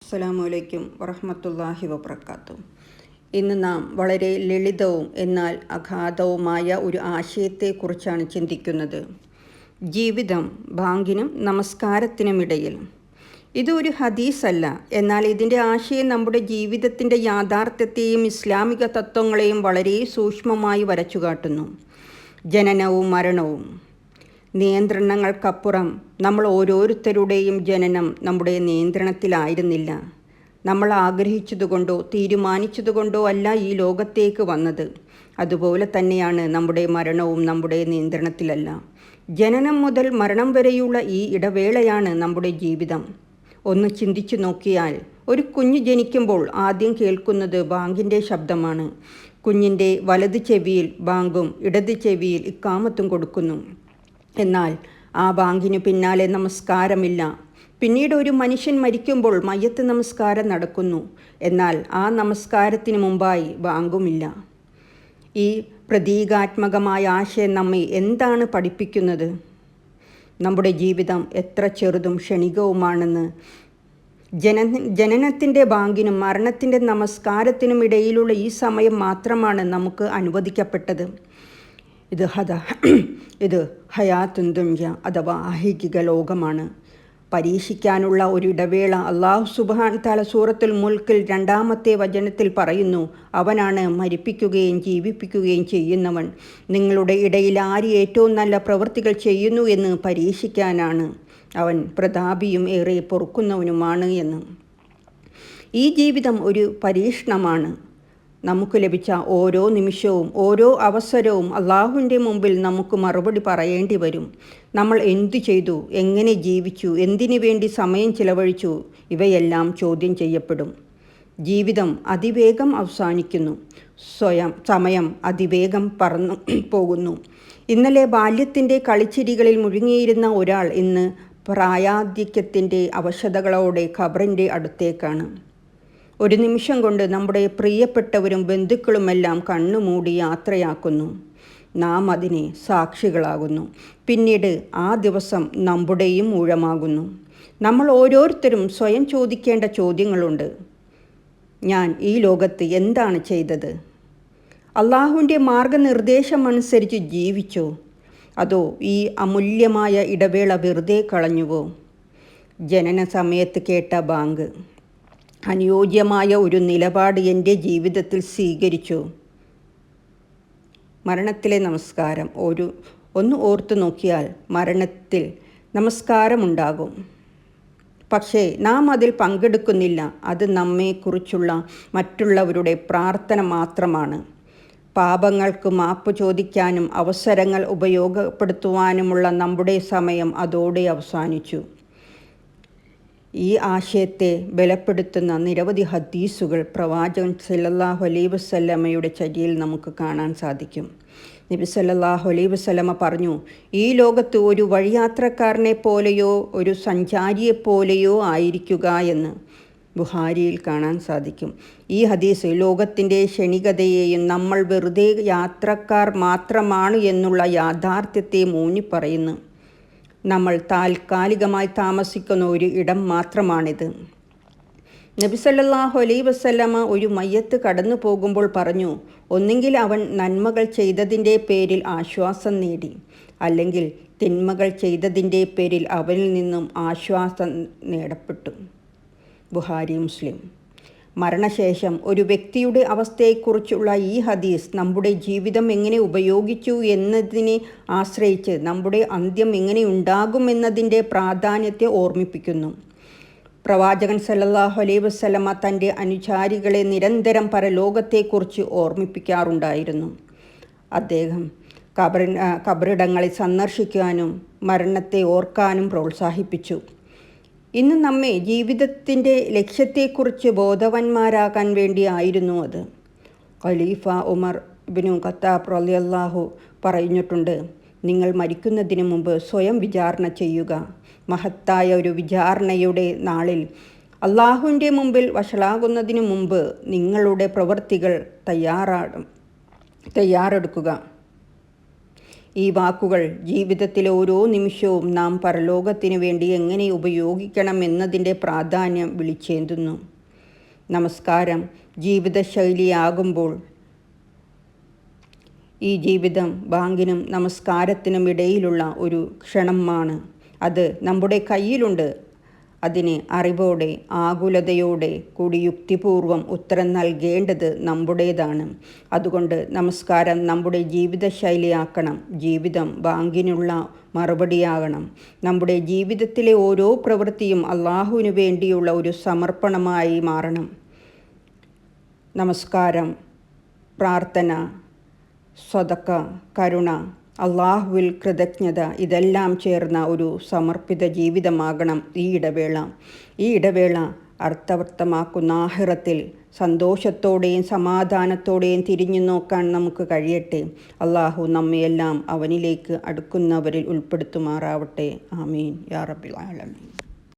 അസ്സലാമു അലൈക്കും വറഹ്മത്തുള്ളാഹി വബറകാതുഹു. ഇന്ന് നാം വളരെ ലളിതവും എന്നാൽ അഗാധവുമായ ഒരു ആശയത്തെക്കുറിച്ചാണ് ചിന്തിക്കുന്നത്. ജീവിതം ബാങ്കിനും നമസ്കാരത്തിനുമിടയിൽ. ഇതൊരു ഹദീസല്ല, എന്നാൽ ഇതിൻ്റെ ആശയം നമ്മുടെ ജീവിതത്തിൻ്റെ യാഥാർത്ഥ്യത്തെയും ഇസ്ലാമിക തത്വങ്ങളെയും വളരെ സൂക്ഷ്മമായി വരച്ചുകാട്ടുന്നു. ജനനവും മരണവും. നിയന്ത്രണങ്ങൾക്കപ്പുറം നമ്മൾ ഓരോരുത്തരുടെയും ജനനം നമ്മുടെ നിയന്ത്രണത്തിലായിരുന്നില്ല. നമ്മൾ ആഗ്രഹിച്ചതുകൊണ്ടോ തീരുമാനിച്ചതുകൊണ്ടോ അല്ല ഈ ലോകത്തേക്ക് വന്നത്. അതുപോലെ തന്നെയാണ് നമ്മുടെ മരണവും നമ്മുടെ നിയന്ത്രണത്തിലല്ല. ജനനം മുതൽ മരണം വരെയുള്ള ഈ ഇടവേളയാണ് നമ്മുടെ ജീവിതം. ഒന്ന് ചിന്തിച്ചു നോക്കിയാൽ, ഒരു കുഞ്ഞ് ജനിക്കുമ്പോൾ ആദ്യം കേൾക്കുന്നത് ബാങ്കിൻ്റെ ശബ്ദമാണ്. കുഞ്ഞിൻ്റെ വലത് ചെവിയിൽ ബാങ്കും ഇടത് ചെവിയിൽ ഇഖാമത്തും കൊടുക്കുന്നു. എന്നാൽ ആ ബാങ്കിന് പിന്നാലെ നമസ്കാരമില്ല. പിന്നീട് ഒരു മനുഷ്യൻ മരിക്കുമ്പോൾ മയ്യത്ത് നമസ്കാരം നടക്കുന്നു. എന്നാൽ ആ നമസ്കാരത്തിന് മുമ്പായി ബാങ്കുമില്ല. ഈ പ്രതീകാത്മകമായ ആശയം നമ്മെ എന്താണ് പഠിപ്പിക്കുന്നത്? നമ്മുടെ ജീവിതം എത്ര ചെറുതും ക്ഷണികവുമാണെന്ന്. ജനനത്തിൻ്റെ ബാങ്കിനും മരണത്തിൻ്റെ നമസ്കാരത്തിനും ഇടയിലുള്ള ഈ സമയം മാത്രമാണ് നമുക്ക് അനുവദിക്കപ്പെട്ടത്. ഇത് ഹയാത്തുൻ ദുനിയ അഥവാ ഐഹിക ലോകമാണ്. പരീക്ഷിക്കാനുള്ള ഒരു ഇടവേള. അല്ലാഹു സുബ്ഹാനഹു തആല സൂറത്തുൽ മുൽക്കിൽ 2-ാമത്തെ വചനത്തിൽ പറയുന്നു, അവനാണ് മരിപ്പിക്കുകയും ജീവിപ്പിക്കുകയും ചെയ്യുന്നവൻ. നിങ്ങളുടെ ഇടയിൽ ആര് ഏറ്റവും നല്ല പ്രവൃത്തികൾ ചെയ്യുന്നു എന്ന് പരീക്ഷിക്കാനാണ്. അവൻ പ്രതാപിയും ഏറെ പൊറുക്കുന്നവനുമാണ് എന്ന്. ഈ ജീവിതം ഒരു പരീക്ഷണമാണ്. നമുക്ക് ലഭിച്ച ഓരോ നിമിഷവും ഓരോ അവസരവും അള്ളാഹുവിൻ്റെ മുമ്പിൽ നമുക്ക് മറുപടി പറയേണ്ടി വരും. നമ്മൾ എന്തു ചെയ്തു, എങ്ങനെ ജീവിച്ചു, എന്തിനു വേണ്ടി സമയം ചിലവഴിച്ചു, ഇവയെല്ലാം ചോദ്യം ചെയ്യപ്പെടും. ജീവിതം അതിവേഗം അവസാനിക്കുന്നു. സമയം അതിവേഗം പറന്നു പോകുന്നു. ഇന്നലെ ബാല്യത്തിൻ്റെ കളിച്ചിരികളിൽ മുഴുകിയിരുന്ന ഒരാൾ ഇന്ന് പ്രായാധിക്യത്തിൻ്റെ അവശതകളോടെ ഖബറിൻ്റെ അടുത്തേക്കാണ്. ഒരു നിമിഷം കൊണ്ട് നമ്മുടെ പ്രിയപ്പെട്ടവരും ബന്ധുക്കളുമെല്ലാം കണ്ണുമൂടി യാത്രയാക്കുന്നു. നാം അതിന് സാക്ഷികളാകുന്നു. പിന്നീട് ആ ദിവസം നമ്മുടെയും ഊഴമാകുന്നു. നമ്മൾ ഓരോരുത്തരും സ്വയം ചോദിക്കേണ്ട ചോദ്യങ്ങളുണ്ട്. ഞാൻ ഈ ലോകത്ത് എന്താണ് ചെയ്തത്? അള്ളാഹുവിൻ്റെ മാർഗനിർദ്ദേശം അനുസരിച്ച് ജീവിച്ചോ? അതോ ഈ അമൂല്യമായ ഇടവേള വെറുതെ കളഞ്ഞുവോ? ജനന സമയത്ത് കേട്ട ബാങ്ക്. അനുയോജ്യമായ ഒരു നിലപാട് എൻ്റെ ജീവിതത്തിൽ സ്വീകരിച്ചു. മരണത്തിലെ നമസ്കാരം. ഒന്ന് ഓർത്തു നോക്കിയാൽ മരണത്തിൽ നമസ്കാരമുണ്ടാകും. പക്ഷേ നാം അതിൽ പങ്കെടുക്കുന്നില്ല. അത് നമ്മെക്കുറിച്ചുള്ള മറ്റുള്ളവരുടെ പ്രാർത്ഥന മാത്രമാണ്. പാപങ്ങൾക്ക് മാപ്പ് ചോദിക്കാനും അവസരങ്ങൾ ഉപയോഗപ്പെടുത്തുവാനുമുള്ള നമ്മുടെ സമയം അതോടെ അവസാനിച്ചു. ഈ ആശയത്തെ ബലപ്പെടുത്തുന്ന നിരവധി ഹദീസുകൾ പ്രവാചകൻ സല്ലല്ലാഹു അലൈഹി വസല്ലമയുടെ ചര്യയിൽ നമുക്ക് കാണാൻ സാധിക്കും. നബി സല്ലല്ലാഹു അലൈഹി വസല്ലമ പറഞ്ഞു, ഈ ലോകത്ത് ഒരു വഴിയാത്രക്കാരനെ പോലെയോ ഒരു സഞ്ചാരിയെപ്പോലെയോ ആയിരിക്കുക എന്ന് ബുഖാരിയിൽ കാണാൻ സാധിക്കും. ഈ ഹദീസ് ലോകത്തിൻ്റെ ക്ഷണികതയെയും നമ്മൾ വെറുതെ യാത്രക്കാർ മാത്രമാണ് എന്നുള്ള യാഥാർത്ഥ്യത്തെ ഊന്നിപ്പറയുന്നു. നമ്മൾ താൽക്കാലികമായി താമസിക്കുന്ന ഒരു ഇടം മാത്രമാണിത്. നബി സല്ലല്ലാഹു അലൈഹി വസല്ലമ ഒരു മയ്യത്ത് കടന്നു പോകുമ്പോൾ പറഞ്ഞു, ഒന്നുകിൽ അവൻ നന്മകൾ ചെയ്തതിൻ്റെ പേരിൽ ആശ്വാസം നേടി, അല്ലെങ്കിൽ തിന്മകൾ ചെയ്തതിൻ്റെ പേരിൽ അവനിൽ നിന്നും ആശ്വാസം നേടപ്പെട്ടു. ബുഖാരി, മുസ്ലിം. മരണശേഷം ഒരു വ്യക്തിയുടെ അവസ്ഥയെക്കുറിച്ചുള്ള ഈ ഹദീസ് നമ്മുടെ ജീവിതം എങ്ങനെ ഉപയോഗിച്ചു എന്നതിനെ ആശ്രയിച്ച് നമ്മുടെ അന്ത്യം എങ്ങനെ ഉണ്ടാകുമെന്നതിൻ്റെ പ്രാധാന്യത്തെ ഓർമ്മിപ്പിക്കുന്നു. പ്രവാചകൻ സല്ലല്ലാഹു അലൈഹി വസല്ലമ തൻ്റെ അനുചാരികളെ നിരന്തരം പരലോകത്തെക്കുറിച്ച് ഓർമ്മിപ്പിക്കാറുണ്ടായിരുന്നു. അദ്ദേഹം ഖബറിടങ്ങളിൽ സന്ദർശിക്കാനും മരണത്തെ ഓർക്കാനും പ്രോത്സാഹിപ്പിച്ചു. ഇന്ന് നമ്മെ ജീവിതത്തിൻ്റെ ലക്ഷ്യത്തെക്കുറിച്ച് ബോധവാന്മാരാകാൻ വേണ്ടിയായിരുന്നു അത്. ഖലീഫ ഉമർ ഇബ്നു ഖത്താബ് റളിയല്ലാഹു പറഞ്ഞിട്ടുണ്ട്, നിങ്ങൾ മരിക്കുന്നതിന് മുമ്പ് സ്വയം വിചാരണ ചെയ്യുക. മഹത്തായ ഒരു വിചാരണയുടെ നാളിൽ അള്ളാഹുവിൻ്റെ മുമ്പിൽ വഷളാകുന്നതിന് മുമ്പ് നിങ്ങളുടെ പ്രവൃത്തികൾ തയ്യാറെടുക്കുക. ഈ വാക്കുകൾ ജീവിതത്തിലെ ഓരോ നിമിഷവും നാം പരലോകത്തിനു വേണ്ടി എങ്ങനെ ഉപയോഗിക്കണം എന്നതിൻ്റെ പ്രാധാന്യം വിളിച്ചേന്തുന്നു. നമസ്കാരം ജീവിതശൈലിയാകുമ്പോൾ ഈ ജീവിതം ബാങ്കിനും നമസ്കാരത്തിനും ഇടയിലുള്ള ഒരു ക്ഷണമാണ്. അത് നമ്മുടെ കയ്യിലുണ്ട്. അതിന് അറിവോടെ ആകുലതയോടെ കൂടി യുക്തിപൂർവം ഉത്തരം നൽകേണ്ടത് നമ്മുടേതാണ്. അതുകൊണ്ട് നമസ്കാരം നമ്മുടെ ജീവിതശൈലിയാക്കണം. ജീവിതം ബാങ്കിനുള്ള മറുപടിയാകണം. നമ്മുടെ ജീവിതത്തിലെ ഓരോ പ്രവൃത്തിയും അള്ളാഹുവിനു വേണ്ടിയുള്ള ഒരു സമർപ്പണമായി മാറണം. നമസ്കാരം, പ്രാർത്ഥന, സ്വതക്ക, കരുണ, അള്ളാഹുവിൽ കൃതജ്ഞത ഇതെല്ലാം ചേർന്ന ഒരു സമർപ്പിത ജീവിതമാകണം ഈ ഇടവേള. ഈ ഇടവേള അർത്ഥവത്തമാക്കുന്ന ആഖിറത്തിൽ സന്തോഷത്തോടെയും സമാധാനത്തോടെയും തിരിഞ്ഞു നോക്കാൻ നമുക്ക് കഴിയട്ടെ. അള്ളാഹു നമ്മയെല്ലാം അവനിലേക്ക് അടുക്കുന്നവരിൽ ഉൾപ്പെടുത്തുമാറാവട്ടെ. ആമീൻ യാ റബ്ബിൽ ആലമീൻ.